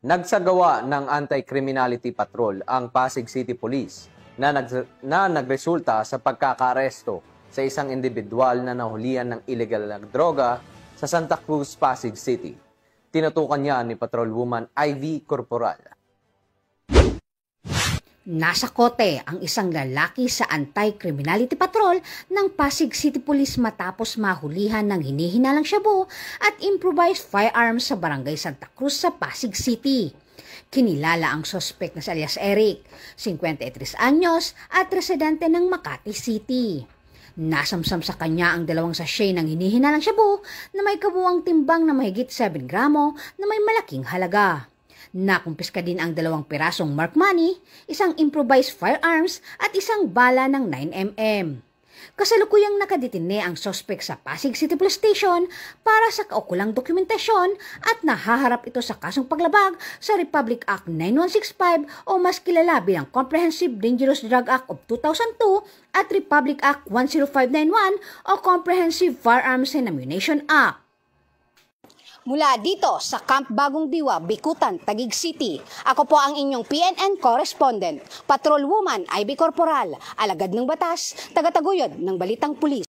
Nagsagawa ng anti-criminality patrol ang Pasig City Police na nagresulta sa pagkakaaresto sa isang individual na nahulihan ng illegal na droga sa Santa Cruz, Pasig City. Tinutukan niya ni Patrolwoman Ivy Corporal. Nasa kote ang isang lalaki sa anti-criminality patrol ng Pasig City Police matapos mahulihan ng hinihinalang shabu at improvised firearms sa Barangay Santa Cruz sa Pasig City. Kinilala ang sospek na si alias Eric, 53 anyos at residente ng Makati City. Nasamsam sa kanya ang 2 sachet ng hinihinalang shabu na may kabuuang timbang na mahigit 7 gramo na may malaking halaga. Nakumpiska din ang 2 pirasong mark money, isang improvised firearms at isang bala ng 9mm. Kasalukuyang nakadetine ang sospek sa Pasig City Police Station para sa kaukulang dokumentasyon at nahaharap ito sa kasong paglabag sa Republic Act 9165 o mas kilala bilang Comprehensive Dangerous Drug Act of 2002 at Republic Act 10591 o Comprehensive Firearms and Ammunition Act. Mula dito sa Camp Bagong Diwa, Bikutan, Taguig City, ako po ang inyong PNN correspondent, Patrolwoman Ivy Corporal, alagad ng batas, tagataguyod ng Balitang Pulis.